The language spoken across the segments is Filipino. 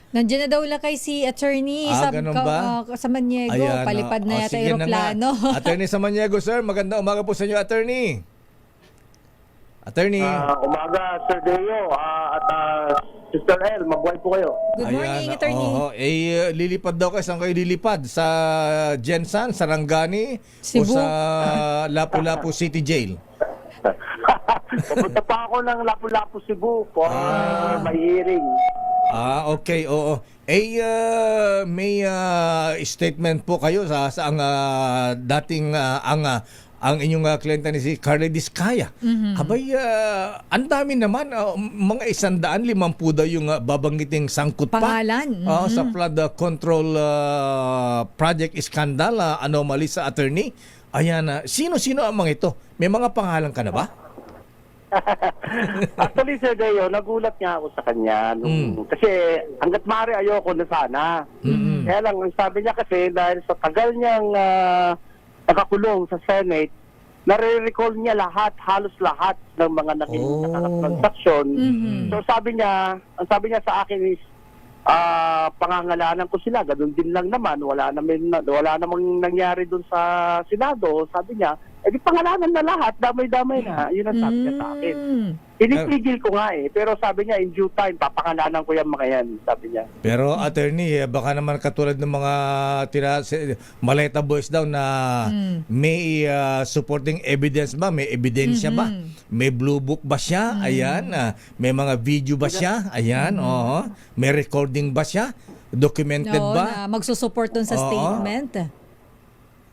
Nandiyan na daw lakay si attorney Ganun ba? sa Maniego. Ayan, Palipad na yata sige na nga. aeroplano. Attorney Samaniego, sir. Magandang umaga po sa inyo, attorney. Attorney. Umaga, Sir Deo, at Sister El, mabuhay po kayo. Good morning, attorney. Lilipad daw kayo. Saan kayo lilipad? Sa Jensan, Sarangani, Cebu. o sa Lapu-Lapu City Jail? Pupunta pa ako ng Lapu-Lapu, Cebu for my hearing. Okay, oo. May statement po kayo sa ang dating ang inyong kliyenta ni si Carly Diskaya. Abay, ang dami naman, mga 150 daw yung babanggiting sangkut pa. Pangalan. Sa flood control project scandal, anomaly sa attorney. Ayan, sino-sino ang mga ito? May mga pangalan ka na ba? Actually, Sir Deo, nagulat nga ako sa kanya. Kasi hanggat maaari ayoko na sana. Kaya lang, ang sabi niya kasi, dahil sa tagal niyang nakakulong sa Senate, nare-recall niya halos lahat ng mga naging transaksyon. So ang sabi niya sa akin is, pangangalanan ko sila, ganun din lang naman, wala namang nangyari dun sa Senado. Sabi niya, di pangalanan na lahat, damay-damay na. Yun ang sabi niya sa akin. Pinipigil ko nga pero sabi niya, in due time, papangalanan ko yung mga yan, sabi niya. Pero attorney, baka naman katulad ng mga Maleta Boys daw na may supporting evidence ba? May ebidensya ba? May blue book ba siya? Ayan. May mga video ba siya? Ayan. May recording ba siya? Documented ba? Na magsusupport dun sa statement.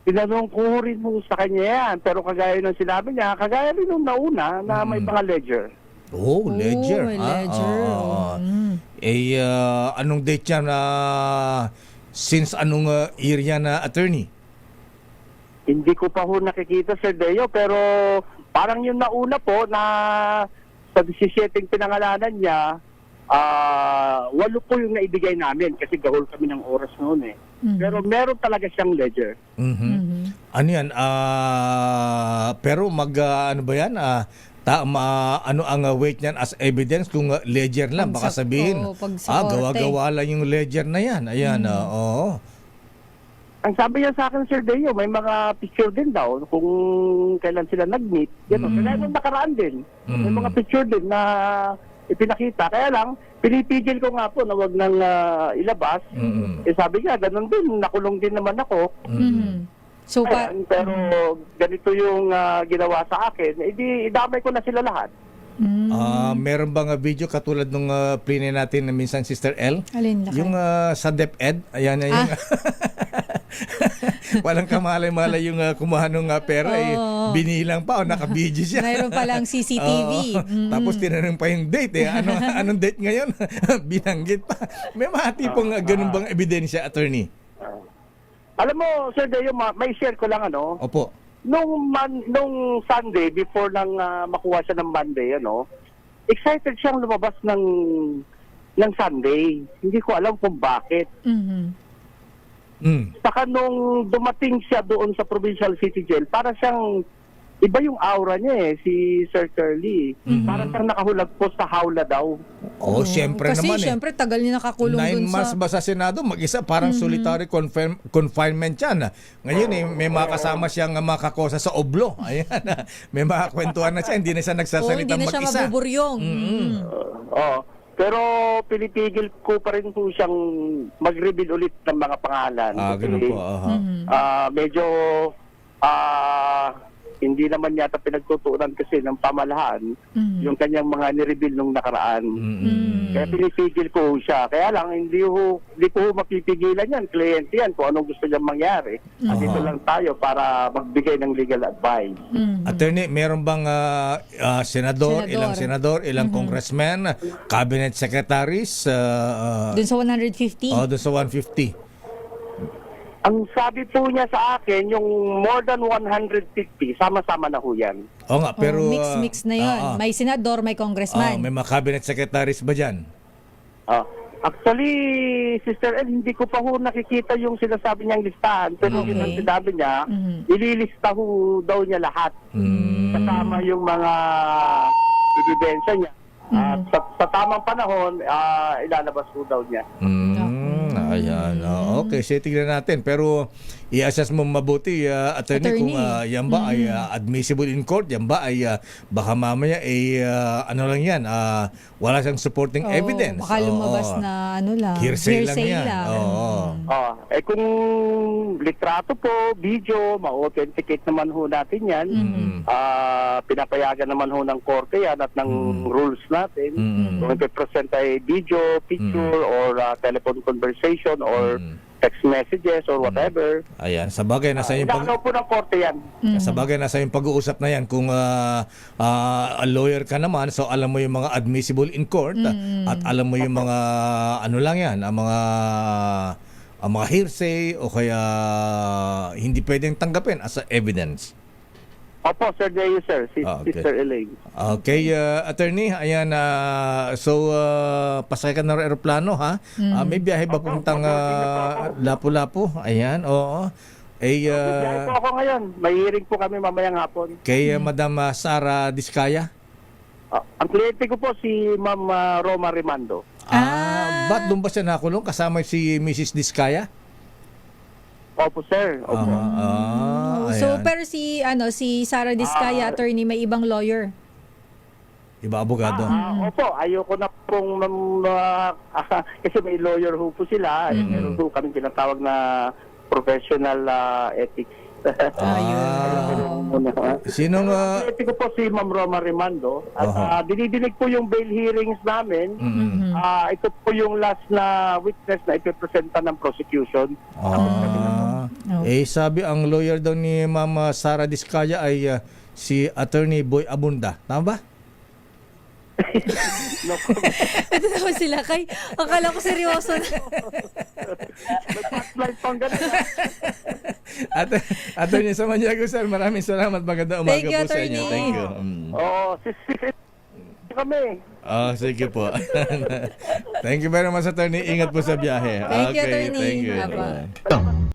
Tinanong ko rin mo sa kanya yan, pero kagaya ng sinabi niya, kagaya rin nung nauna na may mga ledger. Ledger. May ledger. Anong date yan since anong area na attorney? Hindi ko pa ho nakikita, Sir Deo, pero parang yung nauna po na sa 17 pinangalanan niya, 8 po yung naibigay namin kasi gahol kami ng oras noon Pero meron talaga siyang ledger. Ano yan? Pero ano ba yan? Ano ang weight niyan as evidence kung ledger lang? Baka sabihin, gawa-gawa lang yung ledger na yan. Ayan, oo. Ang sabi niya sa akin, Sir Deo, may mga picture din daw kung kailan sila nag-meet. Kaya nung nakaraan din, may mga picture din na ipinakita. Kaya lang, pinipigil ko nga po na wag nang ilabas. Sabi niya, ganun din, nakulong din naman ako. So, pero ganito yung ginawa sa akin, idamay ko na sila lahat. Meron bang video katulad nung pline natin na minsan Sister L? Alin lakay? Yung sa DepEd, ayan na yung walang kamalay-malay yung kumuha ng pera, binilang pa o naka-video siya. Mayroon palang CCTV. Tapos tinanong pa yung date anong date ngayon? Binanggit pa. May mga tipong ganun bang ebidensya, attorney? Alam mo, Sir Deo, may share ko lang Opo. Nung Sunday, before nang makuha siya ng Monday, excited siyang lumabas ng Sunday. Hindi ko alam kung bakit. Saka nung dumating siya doon sa Provincial City Jail, para siyang iba yung aura niya si Sir Curly. Parang siyang nakahulagpos sa hawla daw. Siyempre kasi naman siyempre tagal niya nakakulong 9 dun months ba sa Senado? Mag-isa, parang solitary confinement yan. Ngayon may makasama siyang makakosa sa oblo. Ayan, may makakwentuhan na siya. Hindi na siya nagsasalitang hindi na siya mag-isa. mabuburyong. Pero pinipigil ko pa rin po siyang mag-reveal ulit ng mga pangalan. Ganun po. Medyo hindi naman yata pinagtutuunan kasi ng pamahalaan yung kanyang mga nireveal nung nakaraan. Kaya pinipigil ko siya. Kaya lang, hindi ko mapipigilan yan. Kliyente yan kung anong gusto niyang mangyari. At ito lang tayo para magbigay ng legal advice. Attorney, meron bang senador, ilang senador, ilang congressman, cabinet secretaries? Dun sa 150? Dun sa 150. Ang sabi po niya sa akin, yung more than 150, sama-sama na ho yan. Nga, pero mix na yun. May senador, may congressman. May mga cabinet secretaries ba dyan? Actually, Sister El, hindi ko pa ho nakikita yung sinasabi niyang listahan. Pero yun ang sinabi niya, ililista ho daw niya lahat. Kasama yung mga ebidensya niya. At sa tamang panahon, ilalabas po daw niya. Ayan. Okay, so tignan natin. Pero i-assess mo mabuti, attorney, kung yan ba ay admissible in court, yan ba ay baka mamaya ano lang yan, wala siyang supporting evidence. Baka lumabas na ano lang. Hearsay lang yan. Kung litrato po, video, ma-authenticate naman ho natin yan. Pinapayagan naman ho ng korte yan at ng rules natin. Kung ipipresent ay video, picture, or telephone conversation, or text messages, or whatever. Ayan, sa bagay, nasa yung Inakaw po ng korte yan. Sa bagay, nasa yung pag-uusap na yan. Kung a lawyer ka naman, so alam mo yung mga admissible in court, at alam mo yung mga, ano lang yan, ang mga hearsay, o kaya hindi pwedeng tanggapin as a evidence. Opo, Sir Deyo, sir. Okay. Sister Elaine. Okay, attorney, ayan, so pasakay ka ng aeroplano, ha? May biyahe ba puntang Lapu-Lapu? Ayan, oo. Biyahe po ako ngayon. May hearing po kami mamayang hapon. Kay Madam Sara Diskaya? Ang kliyente ko po si Ma'am Roma Rimando. Ba't doon ba siya nakulong kasama si Mrs. Diskaya? Opo, sir. Opo. So Ayan. pero si Sara Diskaya, attorney, may ibang lawyer. Iba abogado. Opo, ayoko na pong kasi may lawyer ho po sila. Meron po kaming tinatawag na professional ethics. Sinong Kliyente ko po si Ma'am Roma Rimando. At dinidinig po yung bail hearings namin. Ito po yung last na witness na ipipresenta ng prosecution. Sabi ang lawyer daw ni Ma'am Sara Diskaya ay si Attorney Boy Abunda. Tama ba? Ito naman sila kay. Akala ko seryoso na. Spotlight pang ganun. Attorney Samaniago, sir, maraming salamat. Maganda umaga Thank you, po sa inyo. attorney. Thank you. Kami. Sige po. Thank you very much, attorney. Ingat po sa biyahe. Thank you, attorney. Thank you. Aba. Bye.